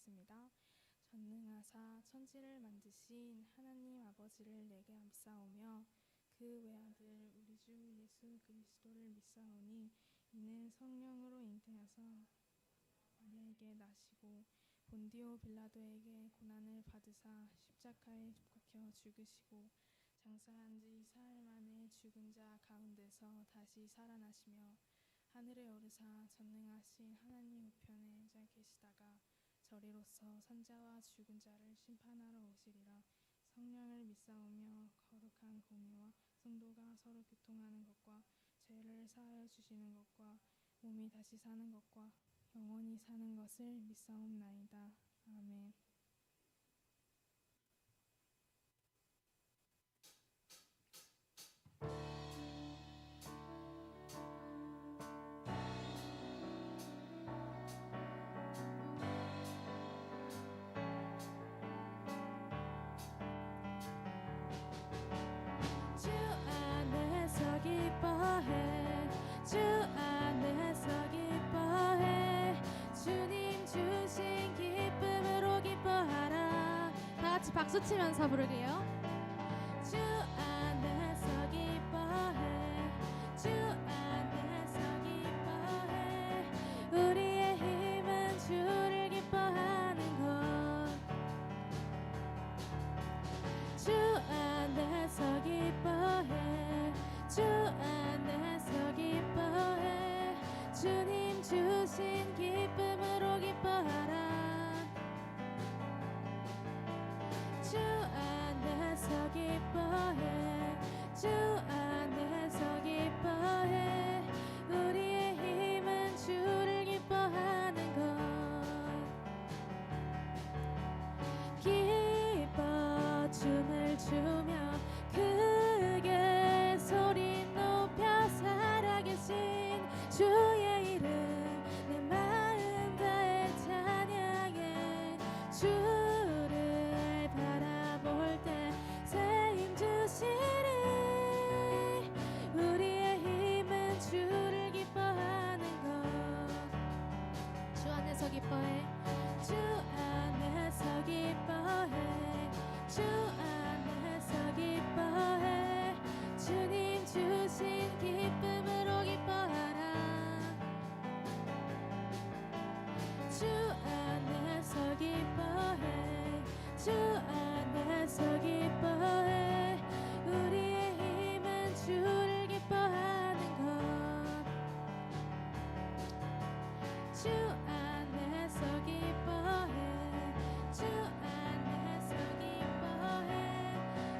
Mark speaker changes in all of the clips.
Speaker 1: 기도하겠습니다. 전능하사 천지를 만드신 하나님 아버지를 내게 믿사오며 그 외아들 우리 주 예수 그리스도를 믿사오니 이는 성령으로 잉태하사 마리아에게 나시고 본디오 빌라도에게 고난을 받으사 십자가에 못 박혀 죽으시고 장사한 지 사흘 만에 죽은 자 가운데서 다시 살아나시며 하늘에 오르사 전능하신 하나님 우편에 앉아 계시다가 저리로서 산자와 죽은 자를 심판하러 오시리라. 성령을 믿사오며 거룩한 공의와 성도가 서로 교통하는 것과 죄를 사하여 주시는 것과 몸이 다시 사는 것과 영원히 사는 것을 믿사옵나이다. 아멘.
Speaker 2: 주 안에서 기뻐해 주 안에서 기뻐해 주님 주신 기쁨으로 기뻐하라. 다같이 박수치면서 부르게요. 주 안에서 기뻐해 주 안에서 기뻐해 우리의 힘은 주를 기뻐하는 것. 주 안에서 기뻐해 주 안에서 기뻐해 주님 주신 기쁨으로 기뻐하라. 주 안에서 기뻐해 주 안에서 기뻐해 우리의 힘은 주를 기뻐하는 것. 기뻐 춤을 추며 크게 소리 높여 살아계신 주의 이름 내 마음 다해 찬양해. 주를 바라볼 때 새 힘 주시리. 우리의 힘은 주를 기뻐하는 것. 주 안에서 기뻐해 주 안에서 기뻐해 주 안에서 기뻐해 주님 주신 기쁨으로 기뻐하라. 주 안에서 기뻐해 주 안에서 기뻐해 우리의 힘은 주를 기뻐하는 것. 주 안에서 기뻐해 주 안에서 기뻐해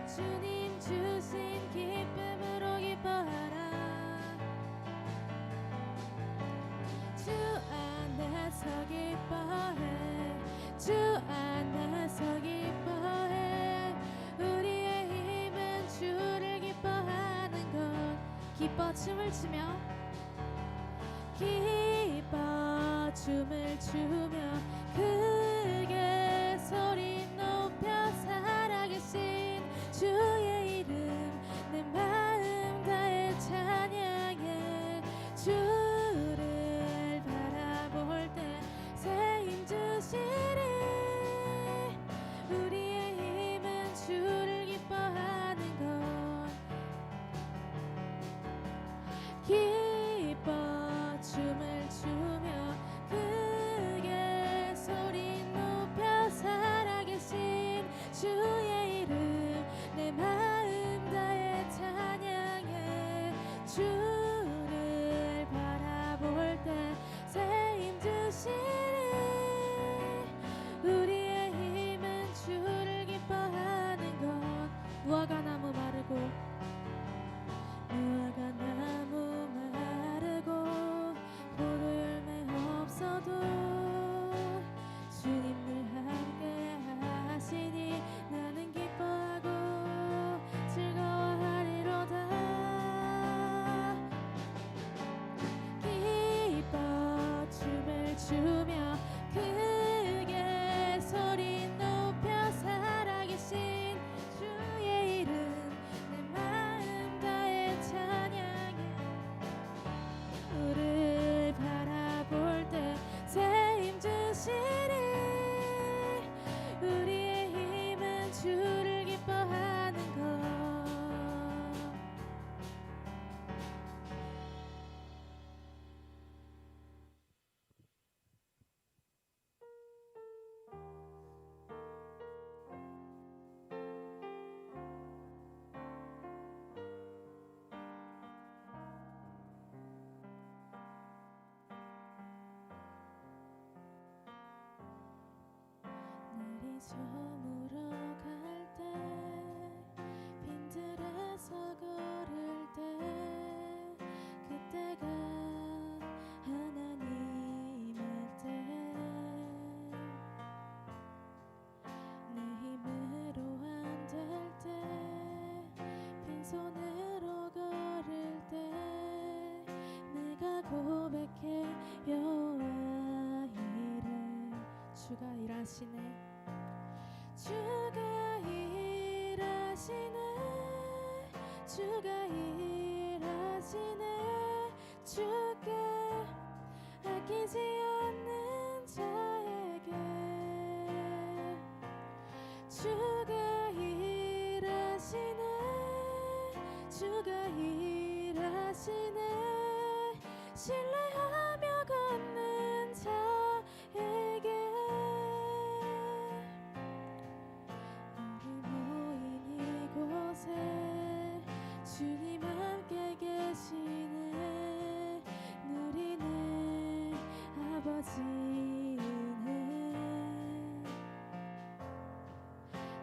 Speaker 2: 주님 주신 기쁨으로 기뻐하라. 주 안에서 기뻐해 주 안에서 기뻐해 우리의 힘은 주를 기뻐하는 것. 기뻐 춤을 추며 기뻐 춤을 추며 크게 소리 높여 살아계신 주의 이름 내 마음 다해 찬양해. 주를 바라볼 때 새 힘 주시리. 우리의 힘은 주를 기뻐하는 것. 기뻐 춤을 추며 크게 소리 높여 살아계신 주의 이름 내 마음 다해 찬양해. 주를 바라볼 때 새 힘 주시리. 우리의 힘은 주를 기뻐하는 것. 무화과 나무 마르고 무화과 나무 마르고 포도 열매 없어도 주님 늘 함께 하시니 나는 기뻐하고 즐거워하리로다. 저물어 갈 때 빈들에서 걸을 때 그때가 하나님의 때 내 힘으로 안 될 때 빈손으로 걸을 때 내가 고백해 여호와 이름 주가 일하시네 주가 일하시네 주가 일하시네 주께 아끼지 않는 자에게 주가 일하시네 주가 일하시네 신뢰하며 걷는 자에게 우리 모인 이곳에 주님 함께 계시네 누리는 아버지는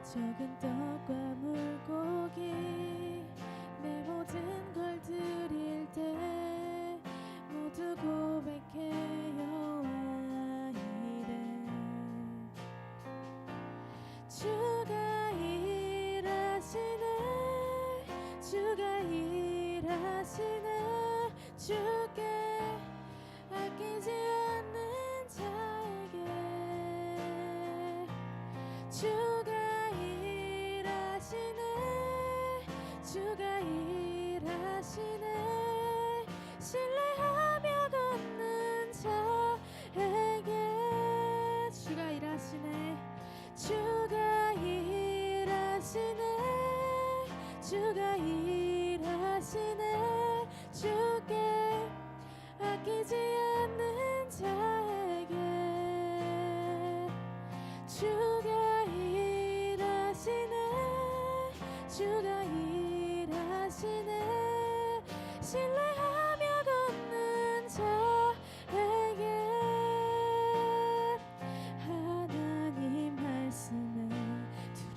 Speaker 2: 적은 떡과 물고기 내 모든 걸 드릴 때 모두 고백해 여호와 이름 주가 일하시네 주가 일하시네 주께 아끼지 않는 자에게 주가 일하시네 주가 일하시네 신뢰하며 걷는 자에게 주가 일하시네 주가 일하시네 주가 일하시네 주께 아끼지 않는 자에게 주가 일하시네 주가 일하시네 신뢰하며 걷는 자에게 하나님 말씀에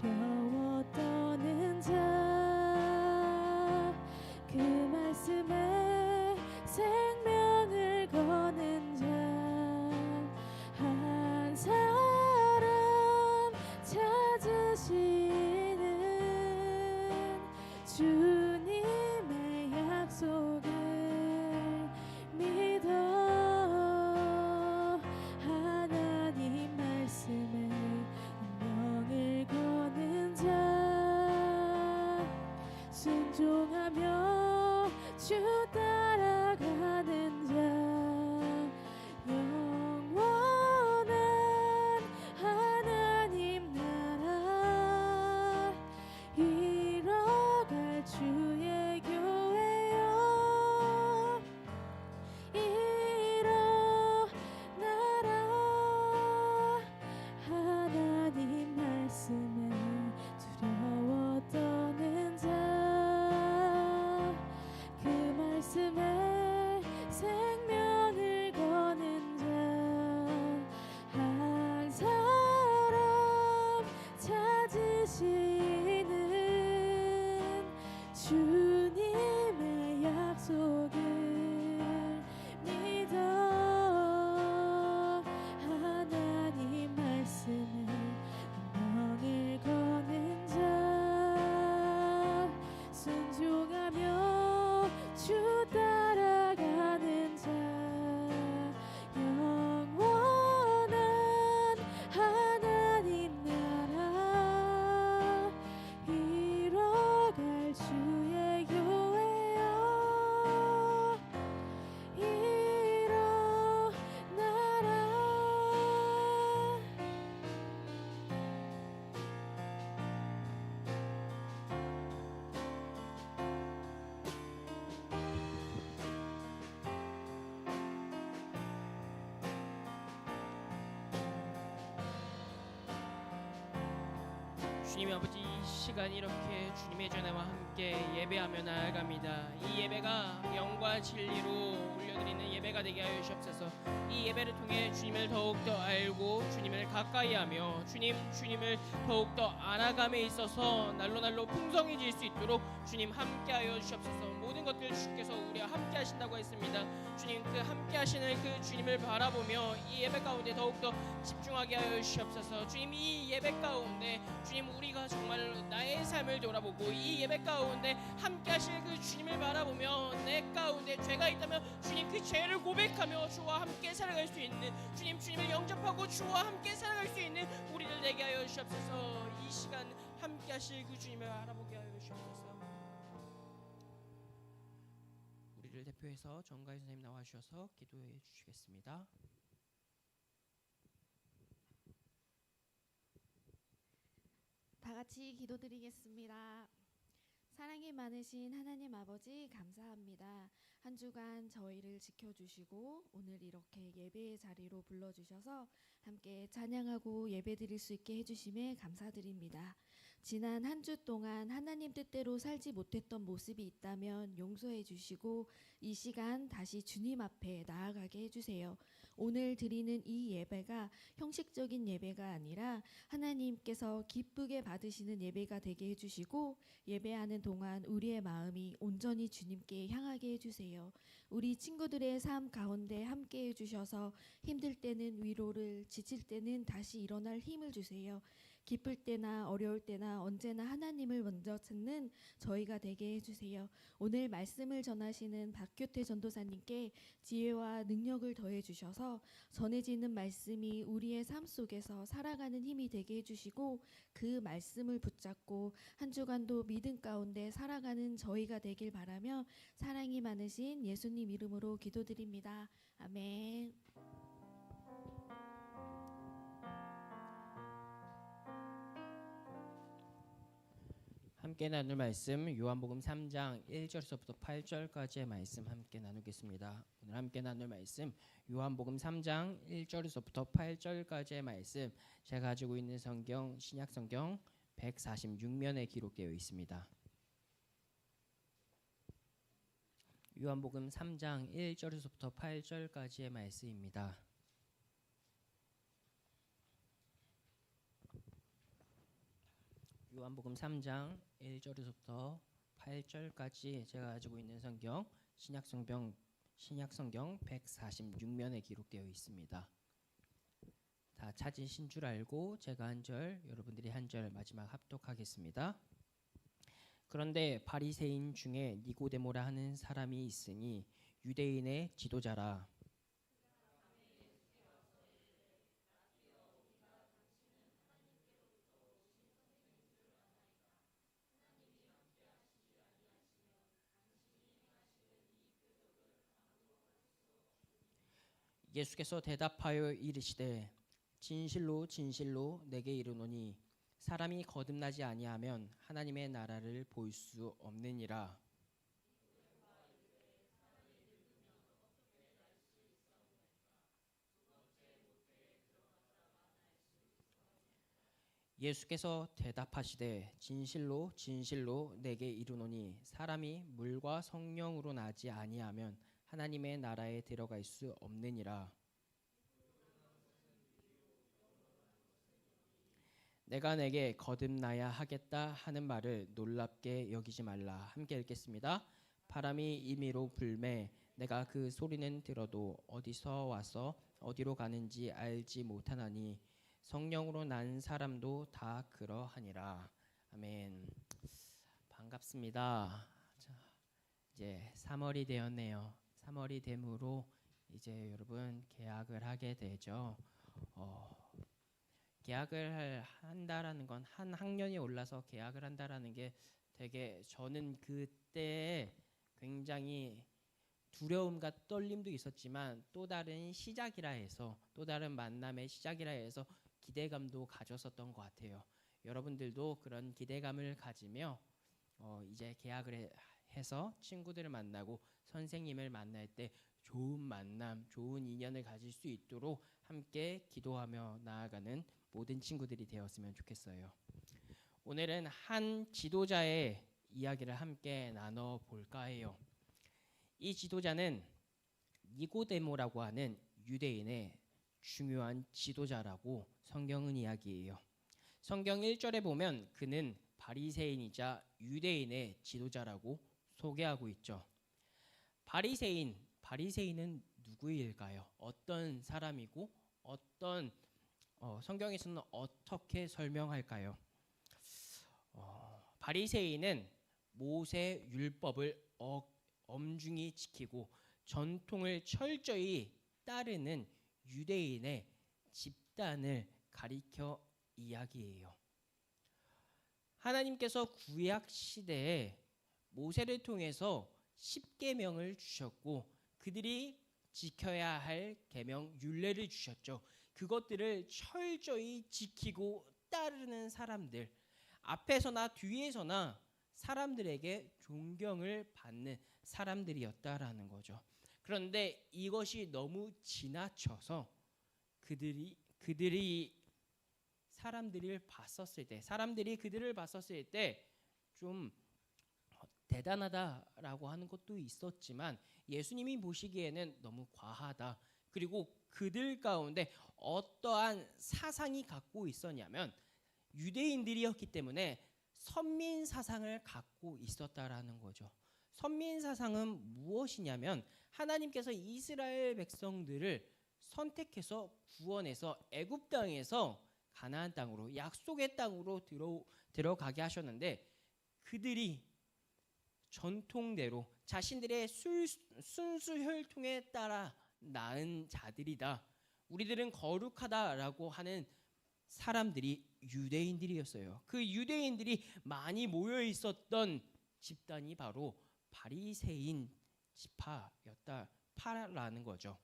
Speaker 2: 두려워 떠는 자 그 말씀에 생명을 거는 자 한 사람 찾으시는 주님의 약속을 믿어 하나님 말씀에 운명을 거는 자 순종하며 주 따라가는 자 영원한 하나님 나라 이뤄갈 주의 교회여 일어나라 하나님 말씀에 두려워 떠는 자 그 말씀에 생명을 거는 자 한 사람 찾으시는 주님의 약속을 믿어 하나님 말씀에 운명을 거는 자 순종하며 주 따라가는 자 영원한 하나님 나라 이뤄갈 주의 교회여 일어나라
Speaker 3: 주님 아버지 이 시간 이렇게 주님의 전화와 함께 예배하며 나아갑니다. 이 예배가 영과 진리로 올려드리는 예배가 되게 하여 주옵소서. 이 예배를 통해 주님을 더욱더 알고 주님을 가까이하며 주님을 더욱더 알아감에 있어서 날로 풍성해질 수 있도록 주님 함께하여 주시옵소서. 모든 것들 주께서 우리와 함께하신다고 했습니다. 주님 그 함께하시는 그 주님을 바라보며 이 예배 가운데 더욱더 집중하게 하여 주시옵소서. 주님 이 예배 가운데 주님 우리가 정말로 나의 삶을 돌아보고 이 예배 가운데 함께하실 그 주님을 바라보며 내 가운데 죄가 있다면 주님 그 죄를 고백하며 주와 함께 살아갈 수 있는 주님을 영접하고 주와 함께 살아갈 수 있는 우리들 되게 하여 주시옵소서. 이 시간 함께하실 그 주님을 알아보게 하여 주시옵소서. 우리를 대표해서 정가희 선생님 나와 주셔서 기도해 주시겠습니다.
Speaker 2: 다 같이 기도드리겠습니다. 사랑이 많으신 하나님 아버지 감사합니다. 한 주간 저희를 지켜주시고 오늘 이렇게 예배의 자리로 불러주셔서 함께 찬양하고 예배드릴 수 있게 해주심에 감사드립니다. 지난 한 주 동안 하나님 뜻대로 살지 못했던 모습이 있다면 용서해 주시고 이 시간 다시 주님 앞에 나아가게 해주세요. 오늘 드리는 이 예배가 형식적인 예배가 아니라 하나님께서 기쁘게 받으시는 예배가 되게 해주시고 예배하는 동안 우리의 마음이 온전히 주님께 향하게 해주세요. 우리 친구들의 삶 가운데 함께 해주셔서 힘들 때는 위로를, 지칠 때는 다시 일어날 힘을 주세요. 기쁠 때나 어려울 때나 언제나 하나님을 먼저 찾는 저희가 되게 해주세요. 오늘 말씀을 전하시는 박규태 전도사님께 지혜와 능력을 더해 주셔서 전해지는 말씀이 우리의 삶 속에서 살아가는 힘이 되게 해주시고 그 말씀을 붙잡고 한 주간도 믿음 가운데 살아가는 저희가 되길 바라며 사랑이 많으신 예수님 이름으로 기도드립니다. 아멘.
Speaker 3: 함께 나눌 말씀 요한복음 3장 1절에서부터 8절까지의 말씀 함께 나누겠습니다. 오늘 함께 나눌 말씀 요한복음 3장 1절에서부터 8절까지의 말씀 제가 가지고 있는 성경 신약 성경 146면에 기록되어 있습니다. 요한복음 3장 1절에서부터 8절까지의 말씀입니다. 요한복음 3장 1절에서부터 8절까지 제가 가지고 있는 성경 신약성경 146면에 기록되어 있습니다. 다 찾으신 줄 알고 제가 한 절, 여러분들이 한 절 마지막 합독하겠습니다. 그런데 바리새인 중에 니고데모라 하는 사람이 있으니 유대인의 지도자라. 예수께서 대답하여 이르시되 진실로 진실로 내게 이르노니 사람이 거듭나지 아니하면 하나님의 나라를 볼 수 없느니라. 예수께서 대답하시되 진실로 진실로 내게 이르노니 사람이 물과 성령으로 나지 아니하면 하나님의 나라에 들어갈 수 없느니라. 내가 내게 거듭나야 하겠다 하는 말을 놀랍게 여기지 말라. 함께 읽겠습니다. 바람이 임의로 불매 내가 그 소리는 들어도 어디서 와서 어디로 가는지 알지 못하나니 성령으로 난 사람도 다 그러하니라. 아멘. 반갑습니다. 자, 이제 3월이 되었네요. 3월이 되므로 이제 여러분 개학을 하게 되죠. 개학을 한다라는 건 한 학년이 올라서 개학을 한다라는 게 되게 저는 그때 굉장히 두려움과 떨림도 있었지만 또 다른 시작이라 해서 또 다른 만남의 시작이라 해서 기대감도 가졌었던 것 같아요. 여러분들도 그런 기대감을 가지며 이제 개학을 해서 친구들을 만나고 선생님을 만날 때 좋은 만남, 좋은 인연을 가질 수 있도록 함께 기도하며 나아가는 모든 친구들이 되었으면 좋겠어요. 오늘은 한 지도자의 이야기를 함께 나눠볼까 해요. 이 지도자는 니고데모라고 하는 유대인의 중요한 지도자라고 성경은 이야기해요. 성경 1절에 보면 그는 바리새인이자 유대인의 지도자라고 소개하고 있죠. 바리새인은 누구일까요? 어떤 사람이고 어떤 성경에서는 어떻게 설명할까요? 바리새인은 모세 율법을 엄중히 지키고 전통을 철저히 따르는 유대인의 집단을 가리켜 이야기해요. 하나님께서 구약 시대에 모세를 통해서 10계명을 주셨고 그들이 지켜야 할 계명 율례를 주셨죠. 그것들을 철저히 지키고 따르는 사람들, 앞에서나 뒤에서나 사람들에게 존경을 받는 사람들이었다라는 거죠. 그런데 이것이 너무 지나쳐서 사람들이 그들을 봤었을 때 좀 대단하다라고 하는 것도 있었지만 예수님이 보시기에는 너무 과하다. 그리고 그들 가운데 어떠한 사상이 갖고 있었냐면 유대인들이었기 때문에 선민 사상을 갖고 있었다라는 거죠. 선민 사상은 무엇이냐면 하나님께서 이스라엘 백성들을 선택해서 구원해서 애굽 땅에서 가나안 땅으로 약속의 땅으로 들어가게 하셨는데 그들이 전통대로 자신들의 순수 혈통에 따라 낳은 자들이다. 우리들은 거룩하다라고 하는 사람들이 유대인들이었어요. 그 유대인들이 많이 모여 있었던 집단이 바로 바리새인 지파였다라는 거죠.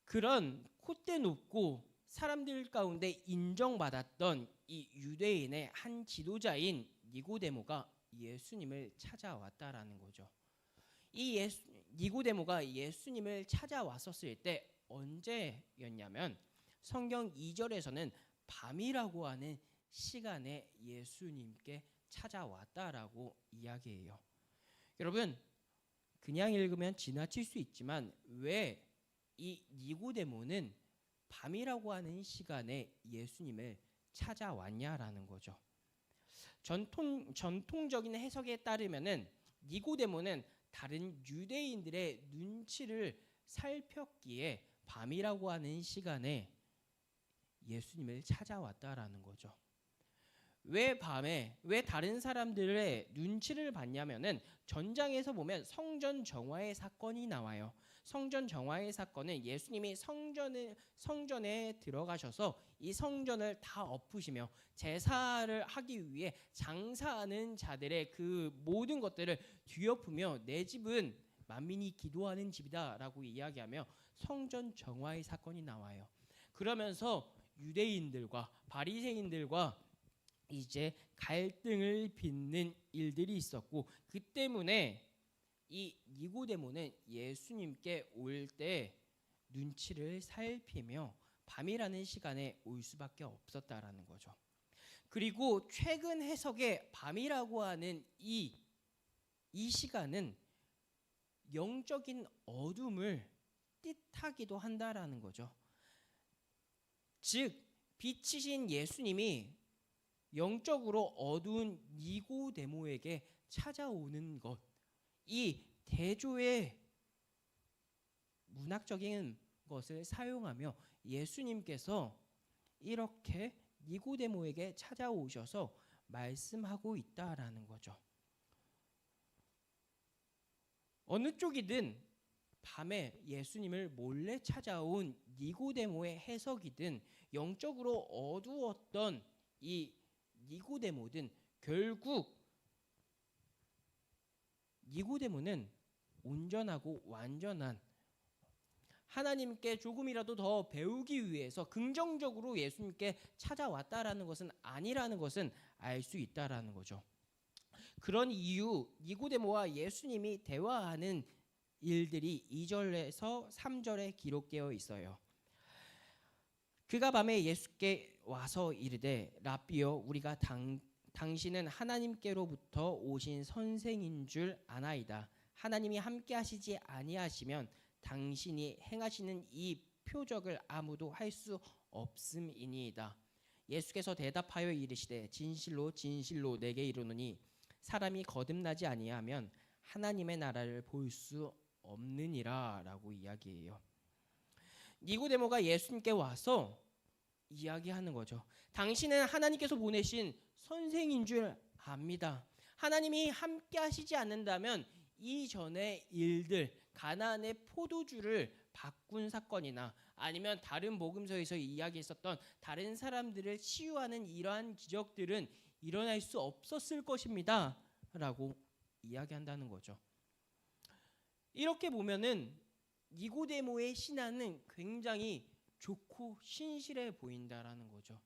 Speaker 3: 그런 콧대 높고 사람들 가운데 인정받았던 이 유대인의 한 지도자인 니고데모가 예수님을 찾아왔다라는 거죠. 니고데모가 예수님을 찾아왔었을 때 언제였냐면 성경 2절에서는 밤이라고 하는 시간에 예수님께 찾아왔다라고 이야기해요. 여러분 그냥 읽으면 지나칠 수 있지만 왜 이 니고데모는 밤이라고 하는 시간에 예수님을 찾아왔냐라는 거죠. 전통적인 해석에 따르면은 니고데모는 다른 유대인들의 눈치를 살폈기에 밤이라고 하는 시간에 예수님을 찾아왔다라는 거죠. 왜 다른 사람들의 눈치를 봤냐면은 전장에서 보면 성전 정화의 사건이 나와요. 성전 정화의 사건은 예수님이 성전에 들어가셔서 이 성전을 다 엎으시며 제사를 하기 위해 장사하는 자들의 그 모든 것들을 뒤엎으며 내 집은 만민이 기도하는 집이다라고 이야기하며 성전 정화의 사건이 나와요. 그러면서 유대인들과 바리새인들과 이제 갈등을 빚는 일들이 있었고 그 때문에 이 니고데모는 예수님께 올 때 눈치를 살피며 밤이라는 시간에 올 수밖에 없었다라는 거죠. 그리고 최근 해석의 밤이라고 하는 이 시간은 영적인 어둠을 뜻하기도 한다라는 거죠. 즉 빛이신 예수님이 영적으로 어두운 니고데모에게 찾아오는 것, 이 대조의 문학적인 것을 사용하며 예수님께서 이렇게 니고데모에게 찾아오셔서 말씀하고 있다라는 거죠. 어느 쪽이든 밤에 예수님을 몰래 찾아온 니고데모의 해석이든 영적으로 어두웠던 이 니고데모든 결국 니고데모는 온전하고 완전한 하나님께 조금이라도 더 배우기 위해서 긍정적으로 예수님께 찾아왔다라는 것은 아니라는 것은 알 수 있다라는 거죠. 그런 이유 니고데모와 예수님이 대화하는 일들이 2절에서 3절에 기록되어 있어요. 그가 밤에 예수께 와서 이르되 라삐여 우리가 당신은 하나님께로부터 오신 선생인 줄 아나이다. 하나님이 함께 하시지 아니하시면 당신이 행하시는 이 표적을 아무도 할 수 없음이니이다. 예수께서 대답하여 이르시되 진실로 진실로 내게 이르노니 사람이 거듭나지 아니하면 하나님의 나라를 볼 수 없느니라라고 이야기해요. 니고데모가 예수님께 와서 이야기하는 거죠. 당신은 하나님께서 보내신 선생인 줄 압니다. 하나님이 함께 하시지 않는다면 이전의 일들, 가나안의 포도주를 바꾼 사건이나 아니면 다른 복음서에서 이야기했었던 다른 사람들을 치유하는 이러한 기적들은 일어날 수 없었을 것입니다 라고 이야기한다는 거죠. 이렇게 보면은 니고데모의 신앙은 굉장히 좋고 신실해 보인다라는 거죠.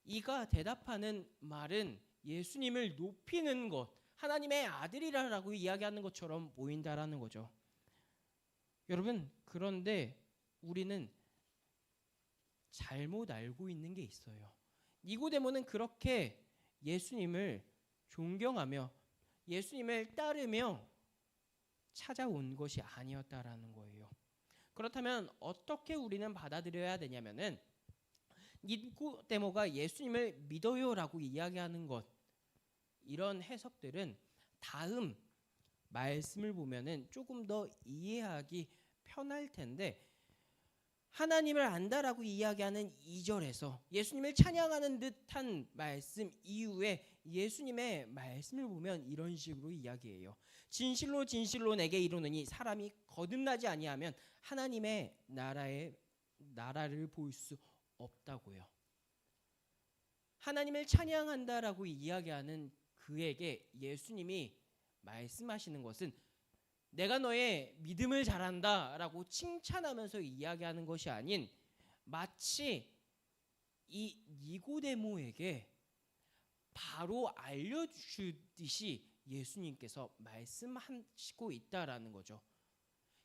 Speaker 3: 이가 대답하는 말은 예수님을 높이는 것, 하나님의 아들이라고 이야기하는 것처럼 보인다라는 거죠. 여러분, 그런데 우리는 잘못 알고 있는 게 있어요. 니고데모는 그렇게 예수님을 존경하며 예수님을 따르며 찾아온 것이 아니었다라는 거예요. 그렇다면 어떻게 우리는 받아들여야 되냐면은 니고데모가 예수님을 믿어요라고 이야기하는 것, 이런 해석들은 다음 말씀을 보면은 조금 더 이해하기 편할 텐데, 하나님을 안다라고 이야기하는 2절에서 예수님을 찬양하는 듯한 말씀 이후에 예수님의 말씀을 보면 이런 식으로 이야기해요. 진실로 진실로 내게 이르노니 사람이 거듭나지 아니하면 하나님의 나라를 볼 수 없다고요. 하나님을 찬양한다라고 이야기하는 그에게 예수님이 말씀하시는 것은 내가 너의 믿음을 잘한다라고 칭찬하면서 이야기하는 것이 아닌, 마치 이 니고데모에게 바로 알려주듯이 예수님께서 말씀하시고 있다라는 거죠.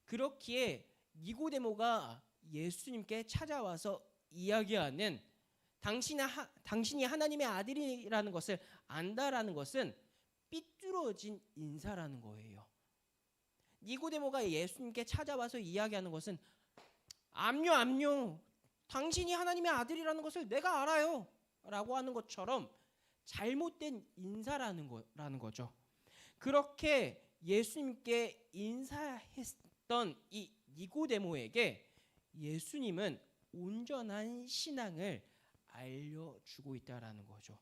Speaker 3: 그렇기에 니고데모가 예수님께 찾아와서 이야기하는 당신이 하나님의 아들이라는 것을 안다라는 것은 삐뚤어진 인사라는 거예요. 니고데모가 예수님께 찾아와서 이야기하는 것은 암요 당신이 하나님의 아들이라는 것을 내가 알아요 라고 하는 것처럼 잘못된 인사라는 거죠. 그렇게 예수님께 인사했던 이 니고데모에게 예수님은 온전한 신앙을 알려주고 있다라는 거죠.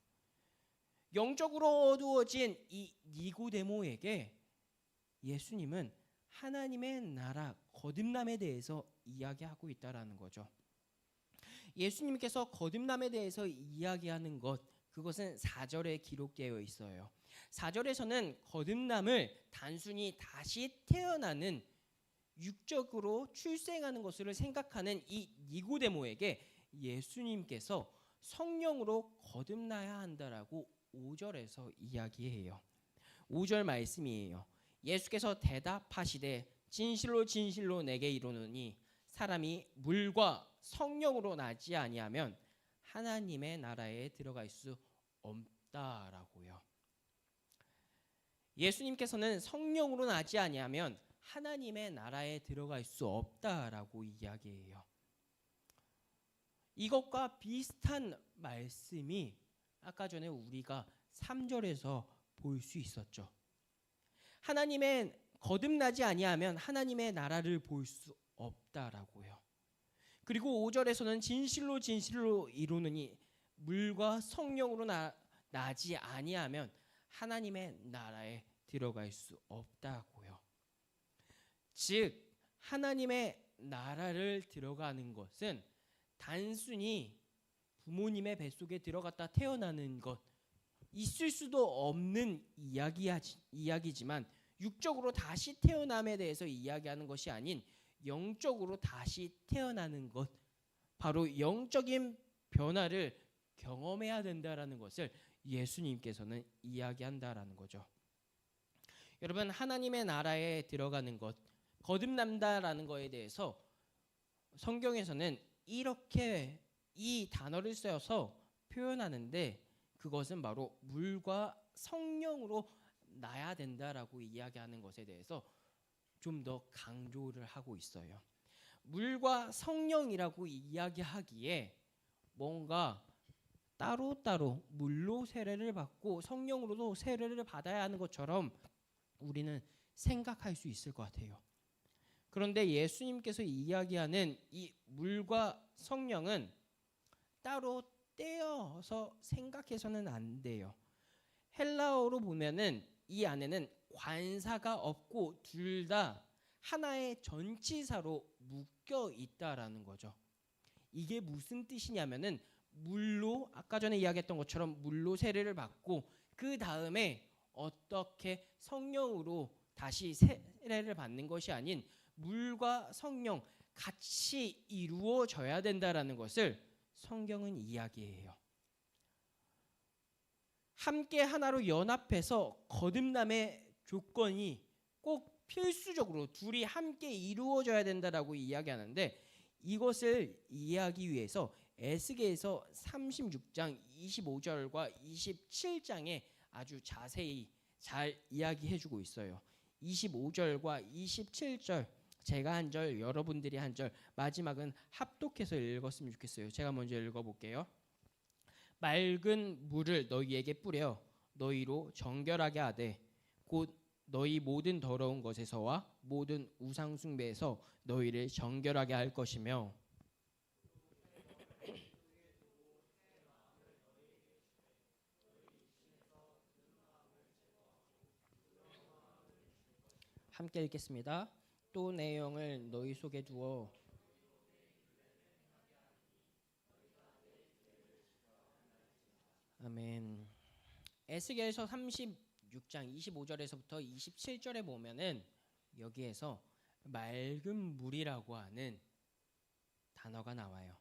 Speaker 3: 영적으로 어두워진 이 니고데모에게 예수님은 하나님의 나라 거듭남에 대해서 이야기하고 있다라는 거죠. 예수님께서 거듭남에 대해서 이야기하는 것, 그것은 4절에 기록되어 있어요. 4절에서는 거듭남을 단순히 다시 태어나는 육적으로 출생하는 것으로 생각하는 이 니고데모에게 예수님께서 성령으로 거듭나야 한다라고 5절에서 이야기해요. 5절 말씀이에요. 예수께서 대답하시되 진실로 진실로 내게 이르노니 사람이 물과 성령으로 나지 아니하면 하나님의 나라에 들어갈 수 없다라고요. 예수님께서는 성령으로 나지 아니하면 하나님의 나라에 들어갈 수 없다라고 이야기해요. 이것과 비슷한 말씀이 아까 전에 우리가 3절에서 볼 수 있었죠. 하나님의 거듭나지 아니하면 하나님의 나라를 볼 수 없다라고요. 그리고 5절에서는 진실로 진실로 이루느니 물과 성령으로 나지 아니하면 하나님의 나라에 들어갈 수 없다고요. 즉 하나님의 나라를 들어가는 것은 단순히 부모님의 뱃속에 들어갔다 태어나는 것, 있을 수도 없는 이야기지만 육적으로 다시 태어남에 대해서 이야기하는 것이 아닌 영적으로 다시 태어나는 것, 바로 영적인 변화를 경험해야 된다라는 것을 예수님께서는 이야기한다라는 거죠. 여러분, 하나님의 나라에 들어가는 것, 거듭난다라는 것에 대해서 성경에서는 이렇게 이 단어를 써서 표현하는데, 그것은 바로 물과 성령으로 나야 된다라고 이야기하는 것에 대해서 좀 더 강조를 하고 있어요. 물과 성령이라고 이야기하기에 뭔가 따로따로 물로 세례를 받고 성령으로도 세례를 받아야 하는 것처럼 우리는 생각할 수 있을 것 같아요. 그런데 예수님께서 이야기하는 이 물과 성령은 따로 떼어서 생각해서는 안 돼요. 헬라어로 보면은 이 안에는 관사가 없고 둘 다 하나의 전치사로 묶여 있다라는 거죠. 이게 무슨 뜻이냐면은 물로 아까 전에 이야기했던 것처럼 물로 세례를 받고 그 다음에 어떻게 성령으로 다시 세례를 받는 것이 아닌 물과 성령 같이 이루어져야 된다라는 것을 성경은 이야기해요. 함께 하나로 연합해서 거듭남의 조건이 꼭 필수적으로 둘이 함께 이루어져야 된다라고 이야기하는데 이것을 이해하기 위해서 에스겔서 36장 25절과 27장에 아주 자세히 잘 이야기해주고 있어요. 25절과 27절 제가 한 절 여러분들이 한 절 마지막은 합독해서 읽었으면 좋겠어요. 제가 먼저 읽어볼게요. 맑은 물을 너희에게 뿌려 너희로 정결하게 하되 곧 너희 모든 더러운 것에서와 모든 우상 숭배에서 너희를 정결하게 할 것이며 함께 읽겠습니다. 또 내 영을 너희 속에 두어 아멘. 에스겔서 36장 25절에서부터 27절에 보면은 여기에서 맑은 물이라고 하는 단어가 나와요.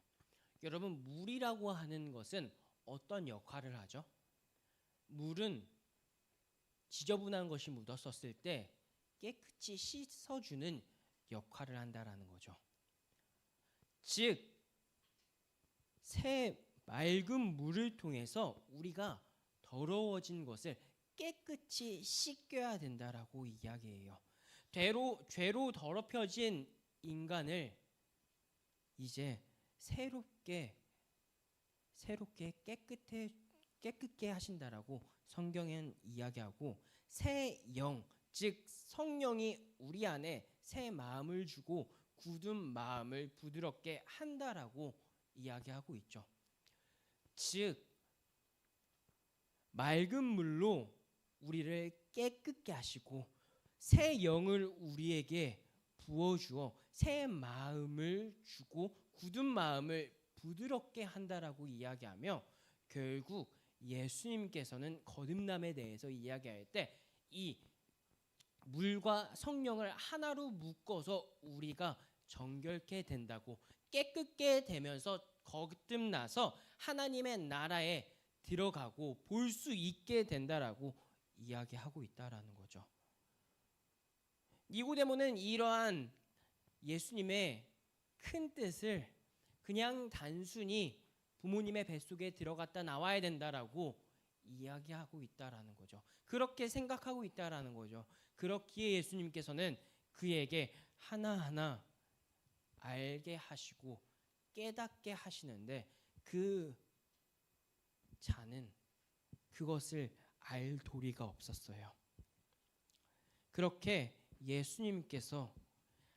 Speaker 3: 여러분, 물이라고 하는 것은 어떤 역할을 하죠? 물은 지저분한 것이 묻었었을 때 깨끗이 씻어주는 역할을 한다라는 거죠. 즉, 새 맑은 물을 통해서 우리가 더러워진 것을 깨끗이 씻겨야 된다라고 이야기해요. 죄로 더럽혀진 인간을 이제 새롭게 깨끗게 하신다라고 성경엔 이야기하고 새 영, 즉 성령이 우리 안에 새 마음을 주고 굳은 마음을 부드럽게 한다라고 이야기하고 있죠. 즉 맑은 물로 우리를 깨끗게 하시고 새 영을 우리에게 부어주어 새 마음을 주고 굳은 마음을 부드럽게 한다라고 이야기하며 결국 예수님께서는 거듭남에 대해서 이야기할 때 이 물과 성령을 하나로 묶어서 우리가 정결케 된다고 깨끗게 되면서 거듭나서 하나님의 나라에 들어가고 볼 수 있게 된다라고 이야기하고 있다라는 거죠. 니고데모는 이러한 예수님의 큰 뜻을 그냥 단순히 부모님의 뱃속에 들어갔다 나와야 된다라고 이야기하고 있다라는 거죠. 그렇게 생각하고 있다라는 거죠. 그렇기에 예수님께서는 그에게 하나하나 알게 하시고 깨닫게 하시는데 그 자는 그것을 알 도리가 없었어요. 그렇게 예수님께서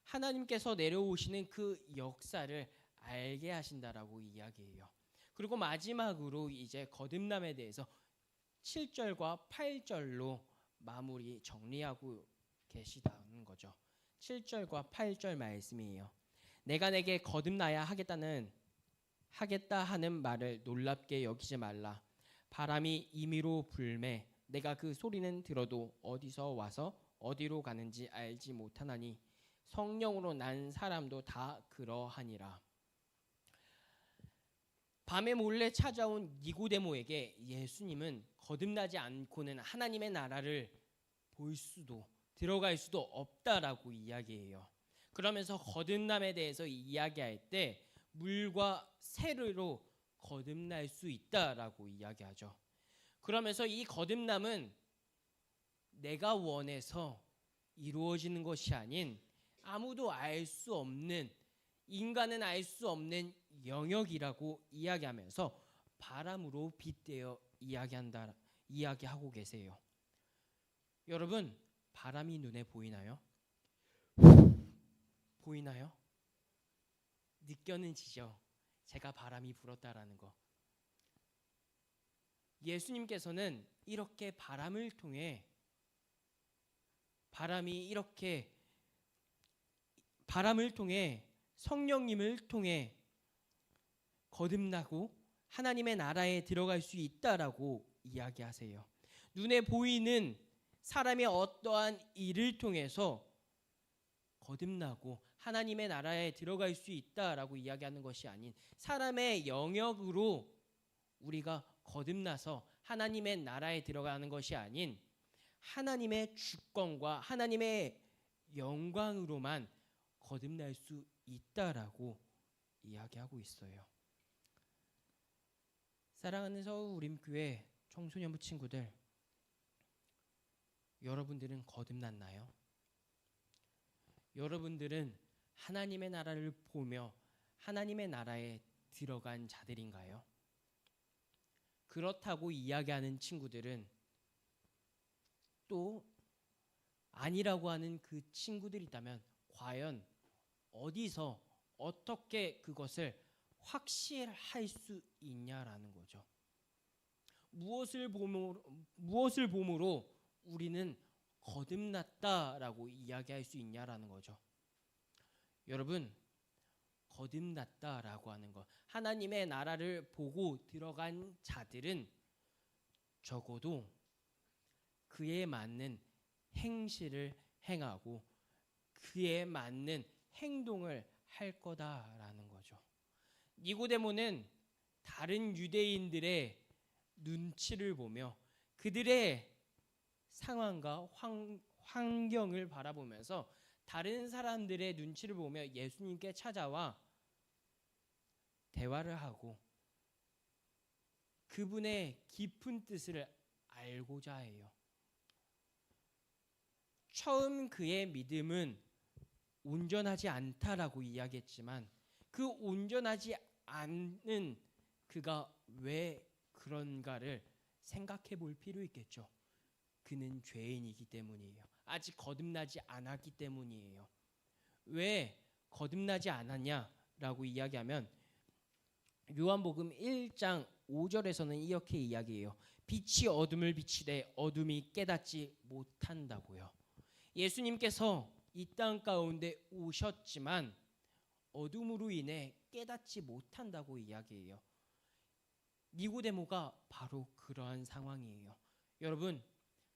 Speaker 3: 하나님께서 내려오시는 그 역사를 알게 하신다라고 이야기해요. 그리고 마지막으로 이제 거듭남에 대해서 7절과 8절로 마무리 정리하고 계시다는 거죠. 7절과 8절 말씀이에요. 내가 내게 거듭나야 하겠다 하는 말을 놀랍게 여기지 말라. 바람이 임의로 불매 내가 그 소리는 들어도 어디서 와서 어디로 가는지 알지 못하나니 성령으로 난 사람도 다 그러하니라. 밤에 몰래 찾아온 니고데모에게 예수님은 거듭나지 않고는 하나님의 나라를 볼 수도 들어갈 수도 없다라고 이야기해요. 그러면서 거듭남에 대해서 이야기할 때 물과 세례로 거듭날 수 있다라고 이야기하죠. 그러면서 이 거듭남은 내가 원해서 이루어지는 것이 아닌 아무도 알 수 없는 인간은 알 수 없는 영역이라고 이야기하면서 바람으로 빗대어 이야기하고 계세요. 여러분, 바람이 눈에 보이나요? 보이나요? 느껴지죠? 제가 바람이 불었다라는 거. 예수님께서는 이렇게 바람을 통해 성령님을 통해 거듭나고 하나님의 나라에 들어갈 수 있다라고 이야기하세요. 눈에 보이는 사람의 어떠한 일을 통해서 거듭나고 하나님의 나라에 들어갈 수 있다라고 이야기하는 것이 아닌 사람의 영역으로 우리가 거듭나서 하나님의 나라에 들어가는 것이 아닌 하나님의 주권과 하나님의 영광으로만 거듭날 수 있다라고 이야기하고 있어요. 사랑하는 서울우림교회 청소년부 친구들, 여러분들은 거듭났나요? 여러분들은 하나님의 나라를 보며 하나님의 나라에 들어간 자들인가요? 그렇다고 이야기하는 친구들은 또 아니라고 하는 그 친구들이 있다면 과연 어디서 어떻게 그것을 확실할 수 있냐라는 거죠. 무엇을 보므로 우리는 거듭났다라고 이야기할 수 있냐라는 거죠. 여러분, 거듭났다라고 하는 것, 하나님의 나라를 보고 들어간 자들은 적어도 그에 맞는 행실을 행하고 그에 맞는 행동을 할 거다라는 거죠. 니고데모는 다른 유대인들의 눈치를 보며 그들의 상황과 환경을 바라보면서 다른 사람들의 눈치를 보며 예수님께 찾아와 대화를 하고 그분의 깊은 뜻을 알고자 해요. 처음 그의 믿음은 온전하지 않다라고 이야기했지만 그 온전하지 않은 그가 왜 그런가를 생각해 볼 필요 있겠죠. 그는 죄인이기 때문이에요. 아직 거듭나지 않았기 때문이에요. 왜 거듭나지 않았냐라고 이야기하면 요한복음 1장 5절에서는 이렇게 이야기해요. 빛이 어둠을 비치되 어둠이 깨닫지 못한다고요. 예수님께서 이 땅 가운데 오셨지만 어둠으로 인해 깨닫지 못한다고 이야기해요. 니고데모가 바로 그러한 상황이에요. 여러분,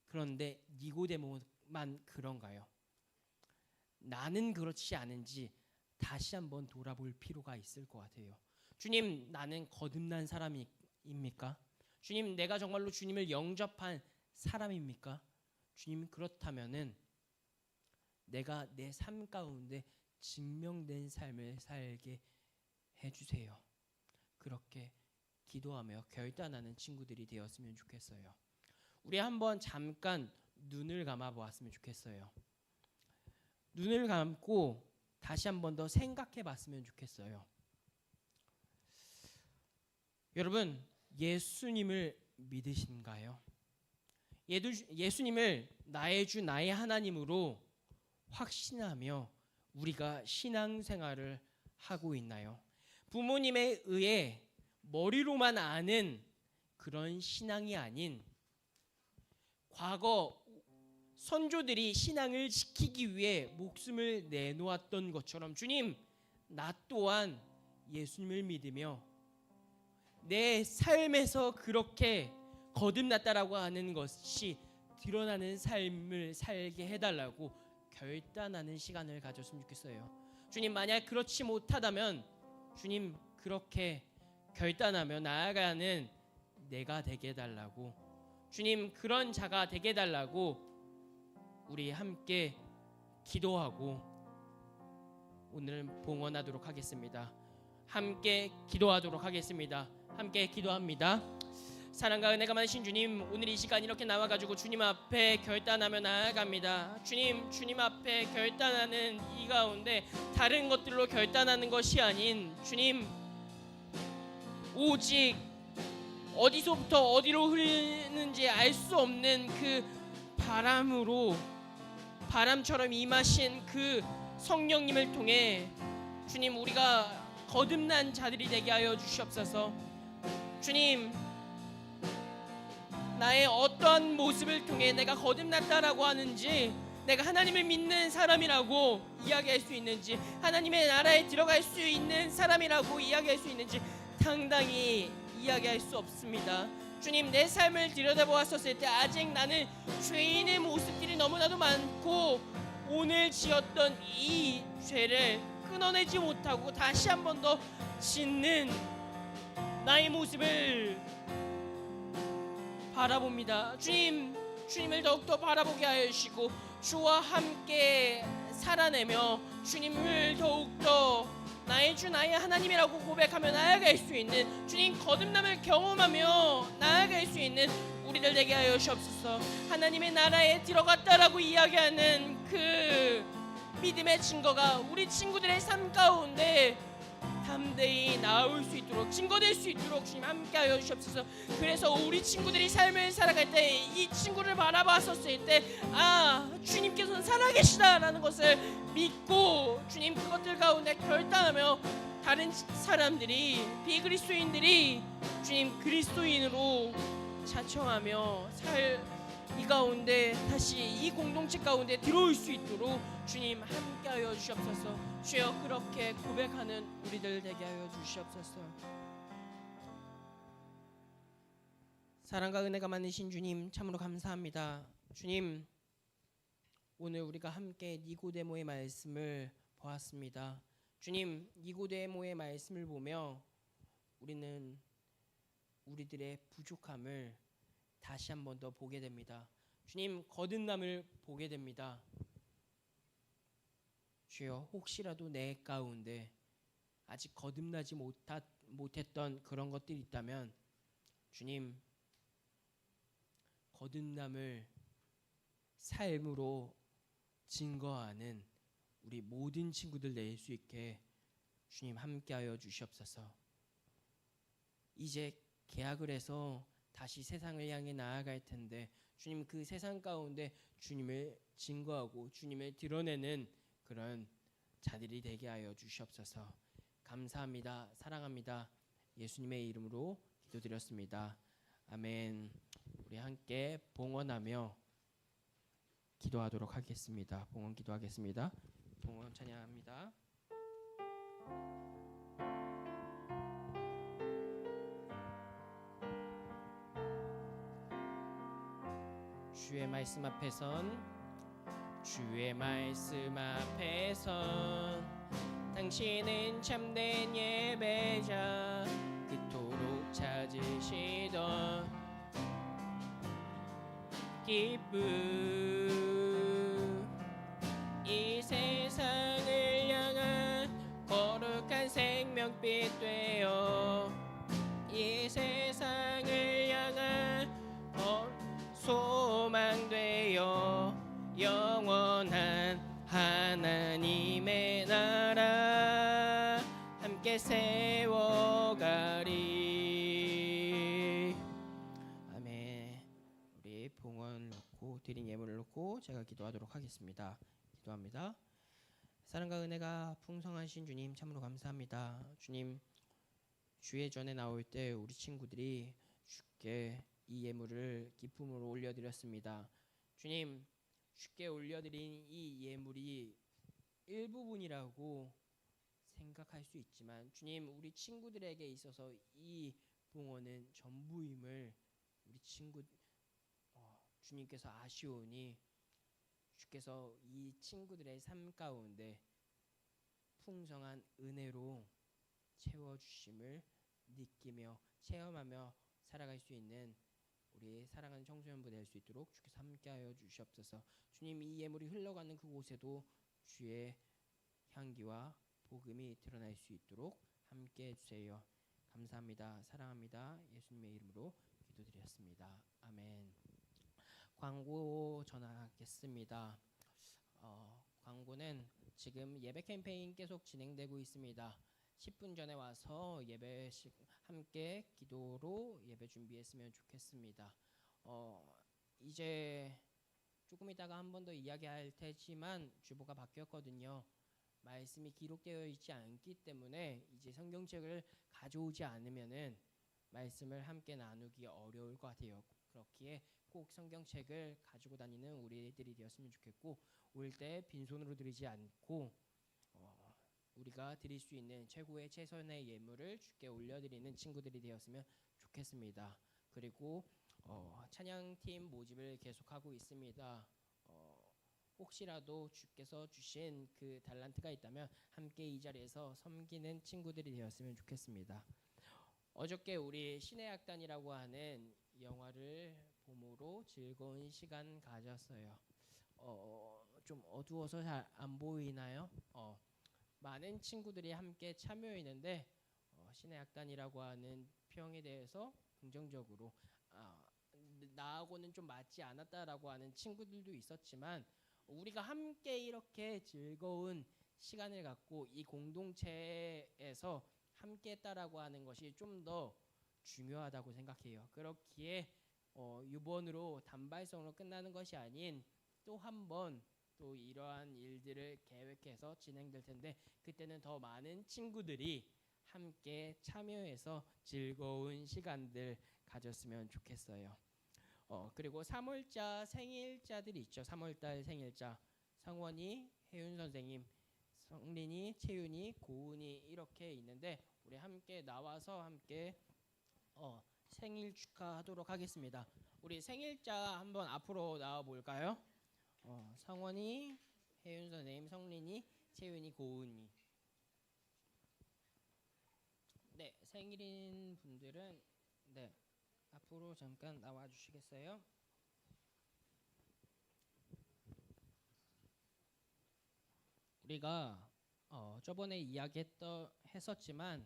Speaker 3: 그런데 니고데모만 그런가요? 나는 그렇지 않은지 다시 한번 돌아볼 필요가 있을 것 같아요. 주님, 나는 거듭난 사람입니까? 주님, 내가 정말로 주님을 영접한 사람입니까? 주님, 그렇다면은 내가 내 삶 가운데 증명된 삶을 살게 해주세요. 그렇게 기도하며 결단하는 친구들이 되었으면 좋겠어요. 우리 한번 잠깐 눈을 감아 보았으면 좋겠어요. 눈을 감고 다시 한번 더 생각해 봤으면 좋겠어요. 여러분, 예수님을 믿으신가요? 예수님을 나의 주 나의 하나님으로 확신하며 우리가 신앙생활을 하고 있나요? 부모님에 의해 머리로만 아는 그런 신앙이 아닌 과거 선조들이 신앙을 지키기 위해 목숨을 내놓았던 것처럼 주님, 나 또한 예수님을 믿으며 내 삶에서 그렇게 거듭났다라고 하는 것이 드러나는 삶을 살게 해달라고 결단하는 시간을 가졌으면 좋겠어요. 주님, 만약 그렇지 못하다면 주님, 그렇게 결단하며 나아가는 내가 되게 해달라고, 주님, 그런 자가 되게 해달라고 우리 함께 기도하고 오늘은 봉헌하도록 하겠습니다. 함께 기도하도록 하겠습니다. 함께 기도합니다. 사랑과 은혜가 많으신 주님, 오늘 이 시간 이렇게 나와가지고 주님 앞에 결단하며 나아갑니다. 주님 앞에 결단하는 이 가운데 다른 것들로 결단하는 것이 아닌 주님, 오직 어디서부터 어디로 흐르는지 알 수 없는 그 바람처럼 임하신 그 성령님을 통해 주님, 우리가 거듭난 자들이 되게 하여 주시옵소서. 주님, 나의 어떠한 모습을 통해 내가 거듭났다라고 하는지, 내가 하나님을 믿는 사람이라고 이야기할 수 있는지, 하나님의 나라에 들어갈 수 있는 사람이라고 이야기할 수 있는지 당당히 이야기할 수 없습니다. 주님, 내 삶을 들여다보았었을 때 아직 나는 죄인의 모습들이 너무나도 많고 오늘 지었던 이 죄를 끊어내지 못하고 다시 한 번 더 짓는 나의 모습을 바라봅니다. 주님을 더욱더 바라보게 하여 주시고 주와 함께 살아내며 주님을 더욱더 나의 주 나의 하나님이라고 고백하며 나아갈 수 있는, 주님 거듭남을 경험하며 나아갈 수 있는 우리들 되게 하여 주옵소서. 하나님의 나라에 들어갔다라고 이야기하는 그 믿음의 증거가 우리 친구들의 삶 가운데 담대히 나올 수 있도록, 증거될 수 있도록 주님 함께하여 주옵소서. 그래서 우리 친구들이 삶을 살아갈 때 이 친구를 바라봤었을 때 주님께서는 살아계시다라는 것을 믿고 주님 그것들 가운데 결단하며 다른 사람들이, 비그리스도인들이 주님 그리스도인으로 자청하며 이 가운데 다시 이 공동체 가운데 들어올 수 있도록 주님 함께하여 주시옵소서. 주여, 그렇게 고백하는 우리들 되게 하여 주시옵소서. 사랑과 은혜가 많으신 주님, 참으로 감사합니다. 주님, 오늘 우리가 함께 니고데모의 말씀을 보았습니다. 주님, 니고데모의 말씀을 보며 우리는 우리들의 부족함을 다시 한 번 더 보게 됩니다. 주님, 거듭남을 보게 됩니다. 주여, 혹시라도 내 가운데 아직 거듭나지 못했던 그런 것들이 있다면 주님, 거듭남을 삶으로 증거하는 우리 모든 친구들 낼 수 있게 주님 함께하여 주시옵소서. 이제 개학을 해서 다시 세상을 향해 나아갈 텐데 주님, 그 세상 가운데 주님을 증거하고 주님을 드러내는 그런 자들이 되게 하여 주시옵소서. 감사합니다. 사랑합니다. 예수님의 이름으로 기도드렸습니다. 아멘. 우리 함께 봉헌하며 기도하도록 하겠습니다. 봉헌 기도하겠습니다. 봉헌 찬양합니다. 주의 말씀 앞에선, 주의 말씀 앞에선 당신은 참된 예배자, 그토록 찾으시던 기쁨, 이 세상을 향한 거룩한 생명빛 되어 이 세상을 향한 소망 되어 영원한 하나님의 나라 함께 세워가리. 아멘. 우리 봉헌 놓고 드린 예물을 놓고 제가 기도하도록 하겠습니다. 기도합니다. 사랑과 은혜가 풍성하신 주님, 참으로 감사합니다. 주님, 주의 전에 나올 때 우리 친구들이 주께 이 예물을 기쁨으로 올려드렸습니다. 주님, 주께 올려드린 이 예물이 일부분이라고 생각할 수 있지만 주님, 우리 친구들에게 있어서 이 봉헌은 전부임을 우리 주님께서 아시오니 주께서 이 친구들의 삶 가운데 풍성한 은혜로 채워주심을 느끼며 체험하며 살아갈 수 있는 우리 사랑하는 청소년부 될 수 있도록 주께서 함께하여 주시옵소서. 주님, 이 예물이 흘러가는 그곳에도 주의 향기와 복음이 드러날 수 있도록 함께해 주세요. 감사합니다. 사랑합니다. 예수님의 이름으로 기도드렸습니다. 아멘. 광고 전하겠습니다. 광고는 지금 예배 캠페인 계속 진행되고 있습니다. 10분 전에 와서 함께 기도로 예배 준비했으면 좋겠습니다. 이제 조금 있다가 한 번 더 이야기할 테지만 주보가 바뀌었거든요. 말씀이 기록되어 있지 않기 때문에 이제 성경책을 가져오지 않으면은 말씀을 함께 나누기 어려울 것 같아요. 그렇기에 꼭 성경책을 가지고 다니는 우리들이 되었으면 좋겠고, 올 때 빈손으로 드리지 않고 우리가 드릴 수 있는 최고의 최선의 예물을 주께 올려드리는 친구들이 되었으면 좋겠습니다. 그리고 찬양팀 모집을 계속하고 있습니다. 혹시라도 주께서 주신 그 달란트가 있다면 함께 이 자리에서 섬기는 친구들이 되었으면 좋겠습니다. 어저께 우리 신의 악단이라고 하는 영화를 봄으로 즐거운 시간 가졌어요. 좀 어두워서 잘 안 보이나요? 많은 친구들이 함께 참여했는데 신의 악단이라고 하는 평에 대해서 긍정적으로 나하고는 좀 맞지 않았다라고 하는 친구들도 있었지만, 우리가 함께 이렇게 즐거운 시간을 갖고 이 공동체에서 함께 했다라고 하는 것이 좀 더 중요하다고 생각해요. 그렇기에 이번으로 단발성으로 끝나는 것이 아닌 또 한 번 또 이러한 일들을 계획해서 진행될 텐데, 그때는 더 많은 친구들이 함께 참여해서 즐거운 시간들 가졌으면 좋겠어요. 그리고 3월자 생일자들이 있죠. 3월달 생일자 성원이, 혜윤 선생님, 성린이, 채윤이, 고은이 이렇게 있는데, 우리 함께 나와서 함께 생일 축하하도록 하겠습니다. 우리 생일자 한번 앞으로 나와 볼까요? 성원이, 혜윤 선생님, 성린이, 채윤이, 고은이. 네, 생일인 분들은 네, 앞으로 잠깐 나와 주시겠어요? 우리가 저번에 했었지만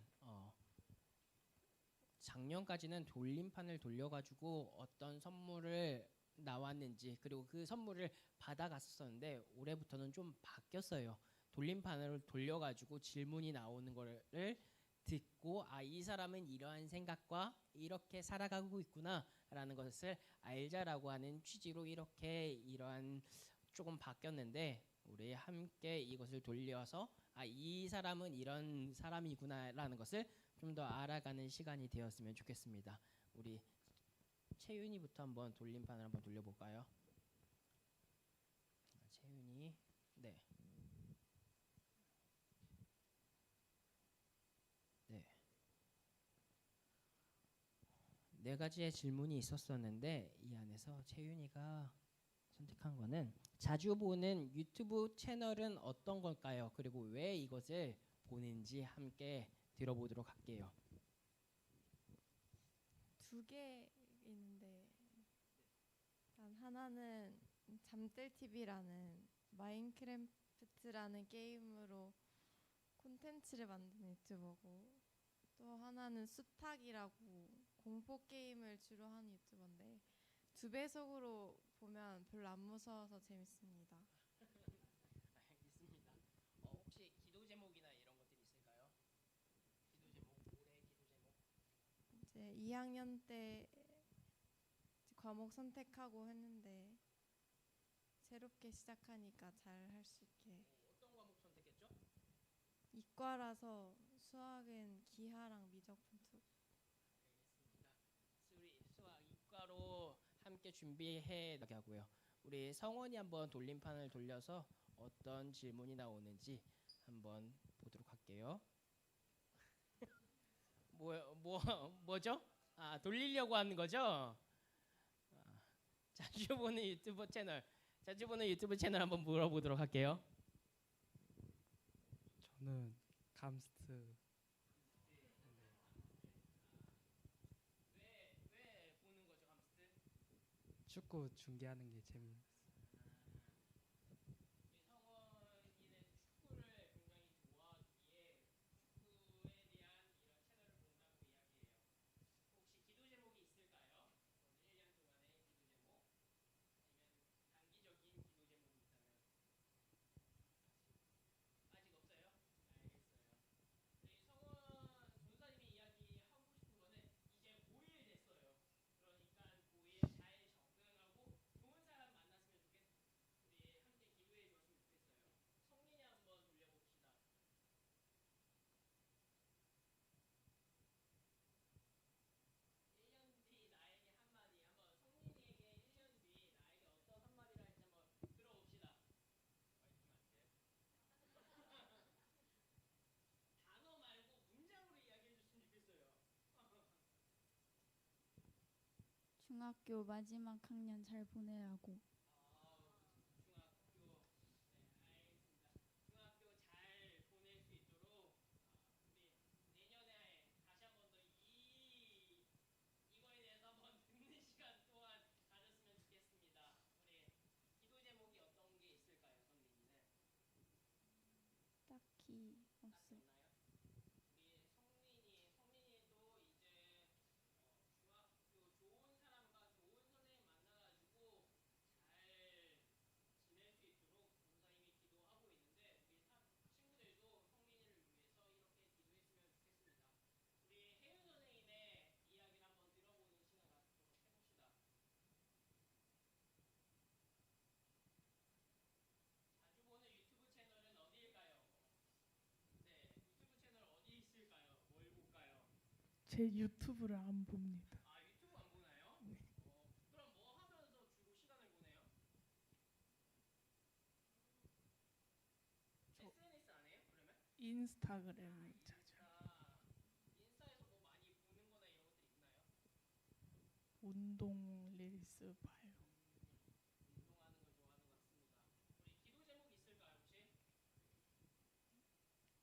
Speaker 3: 작년까지는 돌림판을 돌려가지고 어떤 선물을 나왔는지, 그리고 그 선물을 받아갔었는데 올해부터는 좀 바뀌었어요. 돌림판을 돌려가지고 질문이 나오는 거를 듣고, 이 사람은 이러한 생각과 이렇게 살아가고 있구나라는 것을 알자라고 하는 취지로 이러한 조금 바뀌었는데, 우리 함께 이것을 돌려서 이 사람은 이런 사람이구나라는 것을 좀 더 알아가는 시간이 되었으면 좋겠습니다. 우리 채윤이부터 한번 돌림판을 한번 돌려볼까요? 채윤이, 네. 네 가지의 질문이 있었었는데, 이 안에서 채윤이가 선택한 거는 자주 보는 유튜브 채널은 어떤 걸까요? 그리고 왜 이것을 보는지 함께 들어보도록 할게요.
Speaker 4: 두 개 있는데, 일단 하나는 잠들TV라는 마인크래프트라는 게임으로 콘텐츠를 만드는 유튜버고, 또 하나는 수탉이라고 공포 게임을 주로 하는 유튜버인데, 2배속으로 보면 별로 안 무서워서 재밌습니다.
Speaker 3: 있습니다. 혹시 기도 제목이나 이런 것들이 있을까요? 기도 제목, 올해 기도 제목.
Speaker 4: 이제 2학년 때 과목 선택하고 했는데 새롭게 시작하니까 잘 할 수 있게.
Speaker 3: 어떤 과목 선택했죠?
Speaker 4: 이과라서 수학은 기하랑 미적분 투.
Speaker 3: 알겠습니다. 수학 이과로 함께 준비해 나가고요. 우리 성원이 한번 돌림판을 돌려서 어떤 질문이 나오는지 한번 보도록 할게요. 뭐죠? 돌리려고 하는 거죠? 자주 보는 유튜브 채널 한번 물어보도록 할게요.
Speaker 5: 저는 감스트.
Speaker 3: 왜 보는 거죠, 감스트?
Speaker 5: 축구 중계하는 게 재밌어요.
Speaker 3: 성원이는 축구를 굉장히 좋아하기에 축구에 대한 이런 채널을 본다고 이야기해요. 혹시 기도 제목이 있을까요?
Speaker 6: 중학교 마지막 학년 잘 보내라고.
Speaker 3: 중학교 잘 보낼 수 있도록 우리 내년에 다시 한 번 더 이거에 대해서 한번 듣는 시간 또한 가졌으면 좋겠습니다. 우리 기도 제목이 어떤 게 있을까요, 선생님들?
Speaker 6: 딱히 없어.
Speaker 3: 없나요? 우리 성민이도 이제 중학교 좋은 사람과 좋은 선생님 만나가지고 잘 지낼 수 있도록 전사님이 기도하고 있는데 우리 친구들도 성민이를 위해서 이렇게 기도했으면 좋겠습니다. 우리 혜윤 선생님의 이야기를 한번 들어보는 시간 갖도록 해봅시다. 자주 보는 유튜브 채널은 어디일까요? 네, 유튜브 채널 어디 있을까요? 뭘 볼까요?
Speaker 1: 제 유튜브를 안 봅니다.
Speaker 3: 아, 유튜브 안 보나요? 그럼 뭐 하면서 주로 시간을 보내요? SNS 안 해요? 그러면?
Speaker 1: 인스타그램을 자주.
Speaker 3: 인스타에서 뭐 많이 보는 거나 이런 것들 있나요?
Speaker 1: 운동 릴스 봐요.
Speaker 3: 운동하는 걸 좋아하는 것 같습니다. 우리 기도 제목 있을까요, 혹시?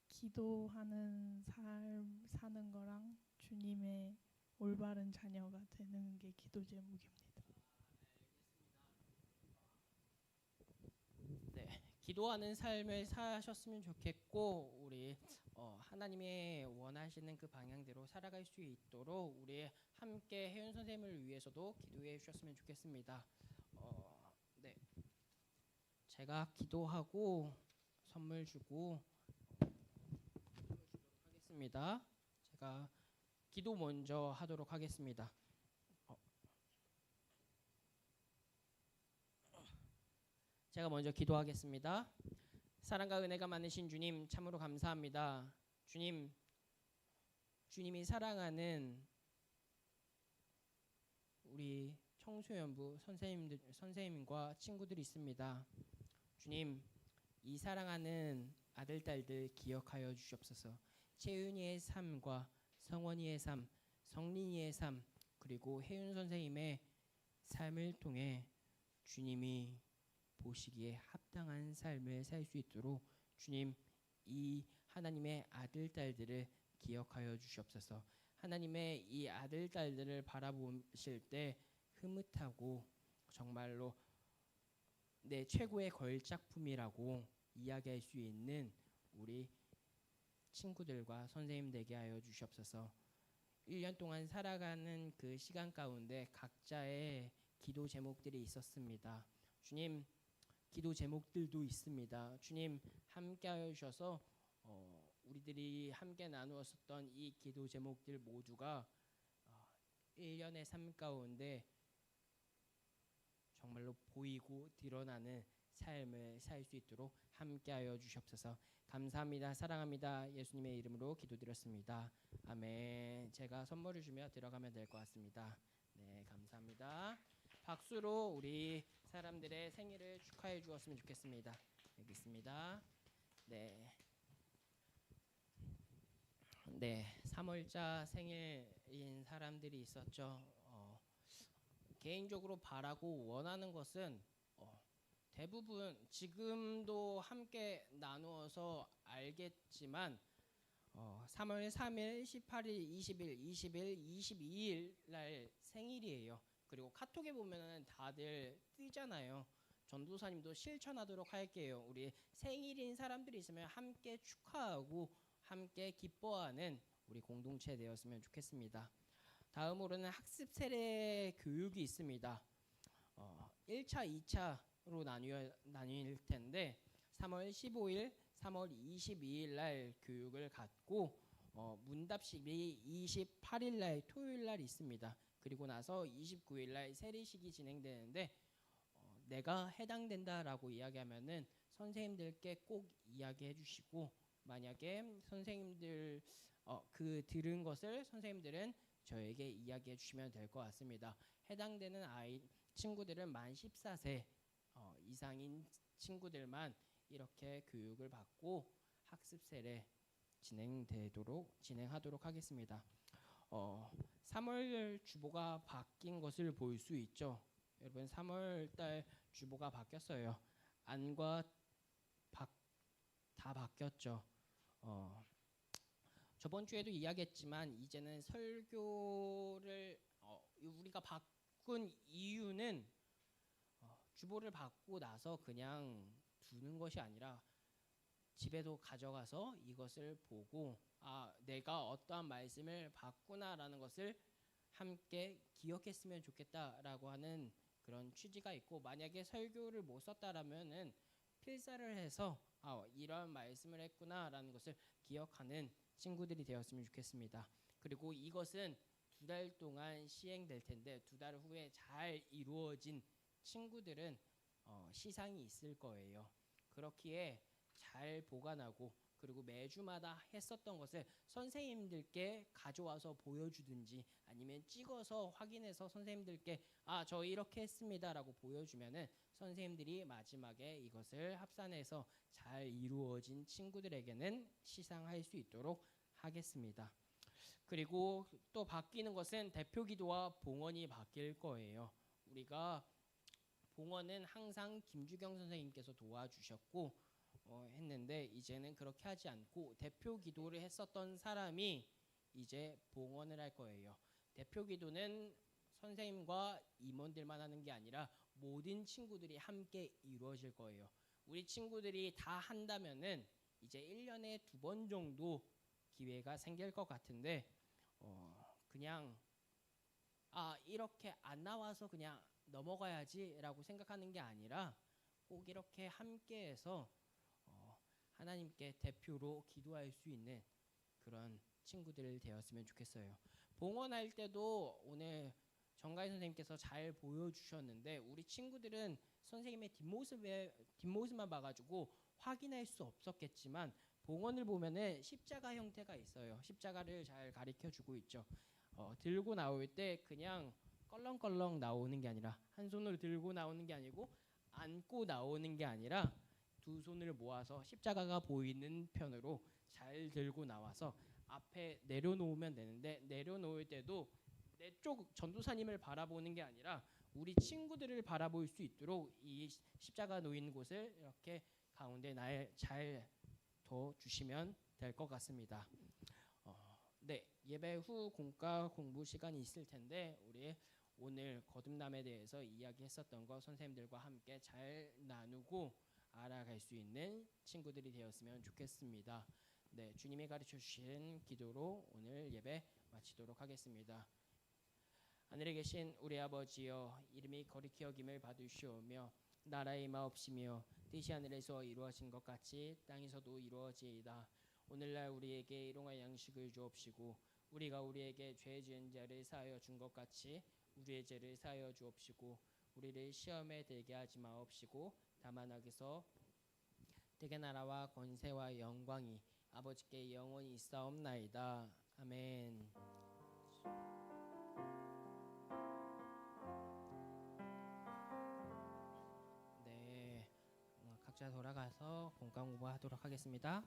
Speaker 1: 기도하는 삶 사는 거랑 주님의 올바른 자녀가 되는 게 기도 제목입니다.
Speaker 3: 네, 기도하는 삶을 사셨으면 좋겠고 우리 하나님의 원하시는 그 방향대로 살아갈 수 있도록 우리 함께 혜윤 선생님을 위해서도 기도해 주셨으면 좋겠습니다. 네, 제가 기도하고 선물 주고 하겠습니다. 제가 기도 먼저 하도록 하겠습니다. 제가 먼저 기도하겠습니다. 사랑과 은혜가 많으신 주님 참으로 감사합니다. 주님, 주님이 사랑하는 우리 청소년부 선생님과 친구들이 있습니다. 주님, 이 사랑하는 아들 딸들 기억하여 주시옵소서. 채윤이의 삶과 성원이의 삶, 성린이의 삶, 그리고 혜윤 선생님의 삶을 통해 주님이 보시기에 합당한 삶을 살 수 있도록 주님, 이 하나님의 아들 딸들을 기억하여 주시옵소서. 하나님의 이 아들 딸들을 바라보실 때 흐뭇하고 정말로 내 최고의 걸작품이라고 이야기할 수 있는 우리 친구들과 선생님 되게 하여 주시옵소서. 1년 동안 살아가는 그 시간 가운데 각자의 기도 제목들이 있었습니다. 주님, 기도 제목들도 있습니다. 주님, 함께 하여 주셔서 우리들이 함께 나누었었던 이 기도 제목들 모두가 1년의 삶 가운데 정말로 보이고 드러나는 삶을 살 수 있도록 함께하여 주시옵소서. 감사합니다. 사랑합니다. 예수님의 이름으로 기도드렸습니다. 아멘. 제가 선물을 주며 들어가면 될 것 같습니다. 네, 감사합니다. 박수로 우리 사람들의 생일을 축하해 주었으면 좋겠습니다. 여기 있습니다. 네. 네, 3월자 생일인 사람들이 있었죠. 개인적으로 바라고 원하는 것은 대부분 지금도 함께 나누어서 알겠지만 3월 3일, 18일, 20일, 20일, 22일 날 생일이에요. 그리고 카톡에 보면은 다들 뜨잖아요. 전도사님도 실천하도록 할게요. 우리 생일인 사람들이 있으면 함께 축하하고 함께 기뻐하는 우리 공동체 되었으면 좋겠습니다. 다음으로는 학습 세례 교육이 있습니다. 1차, 2차로 나뉠 텐데 3월 15일, 3월 22일 날 교육을 갖고 문답식이 28일 날 토요일 날 있습니다. 그리고 나서 29일 날 세례식이 진행되는데 내가 해당된다라고 이야기하면은 선생님들께 꼭 이야기해 주시고 만약에 선생님들 그 들은 것을 선생님들은 저에게 이야기해 주시면 될 것 같습니다. 해당되는 친구들은 만 14세 이상인 친구들만 이렇게 교육을 받고 학습 세례 진행하도록 하겠습니다. 3월 주보가 바뀐 것을 볼 수 있죠. 여러분 3월 달 주보가 바뀌었어요. 안과 박 다 바뀌었죠. 저번 주에도 이야기했지만 이제는 설교를 우리가 바꾼 이유는 주보를 받고 나서 그냥 두는 것이 아니라 집에도 가져가서 이것을 보고 내가 어떠한 말씀을 받구나라는 것을 함께 기억했으면 좋겠다라고 하는 그런 취지가 있고, 만약에 설교를 못 썼다라면은 필사를 해서 이런 말씀을 했구나라는 것을 기억하는 친구들이 되었으면 좋겠습니다. 그리고 이것은 2달 동안 시행될 텐데 2달 후에 잘 이루어진 친구들은 시상이 있을 거예요. 그렇기에 잘 보관하고, 그리고 매주마다 했었던 것을 선생님들께 가져와서 보여주든지 아니면 찍어서 확인해서 선생님들께 저 이렇게 했습니다라고 보여주면은 선생님들이 마지막에 이것을 합산해서 잘 이루어진 친구들에게는 시상할 수 있도록 하겠습니다. 그리고 또 바뀌는 것은 대표 기도와 봉헌이 바뀔 거예요. 우리가 봉헌은 항상 김주경 선생님께서 도와주셨고 했는데, 이제는 그렇게 하지 않고 대표 기도를 했었던 사람이 이제 봉헌을 할 거예요. 대표 기도는 선생님과 임원들만 하는 게 아니라 모든 친구들이 함께 이루어질 거예요. 우리 친구들이 다 한다면은 이제 1년에 2번 정도 기회가 생길 것 같은데 그냥 이렇게 안 나와서 그냥 넘어가야지라고 생각하는 게 아니라 꼭 이렇게 함께해서 하나님께 대표로 기도할 수 있는 그런 친구들 되었으면 좋겠어요. 봉헌할 때도 오늘 정가희 선생님께서 잘 보여주셨는데, 우리 친구들은 선생님의 뒷모습만 봐가지고 확인할 수 없었겠지만 봉헌을 보면은 십자가 형태가 있어요. 십자가를 잘 가리켜주고 있죠. 들고 나올 때 그냥 껄렁껄렁 나오는 게 아니라, 한 손으로 들고 나오는 게 아니고 안고 나오는 게 아니라 두 손을 모아서 십자가가 보이는 편으로 잘 들고 나와서 앞에 내려놓으면 되는데, 내려놓을 때도 내 쪽 전도사님을 바라보는 게 아니라 우리 친구들을 바라볼 수 있도록 이 십자가 놓인 곳을 이렇게 가운데 잘 둬주시면 될 것 같습니다. 네, 예배 후 공과 공부 시간이 있을 텐데 우리 오늘 거듭남에 대해서 이야기했었던 거 선생님들과 함께 잘 나누고 알아갈 수 있는 친구들이 되었으면 좋겠습니다. 네, 주님이 가르쳐 주신 기도로 오늘 예배 마치도록 하겠습니다. 하늘에 계신 우리 아버지여, 이름이 거룩히 여김을 받으시오며 나라의 마옵시며 뜻이 하늘에서 이루어진 것 같이 땅에서도 이루어지이다. 오늘날 우리에게 일용할 양식을 주옵시고, 우리가 우리에게 죄 지은 자를 사하여 준 것 같이 우리의 죄를 사하여 주옵시고, 우리를 시험에 들게 하지 마옵시고 다만 악에서 대개 나라와 권세와 영광이 아버지께 영원히 있사옵나이다. 아멘. 네, 각자 돌아가서 공과 공부하도록 하겠습니다.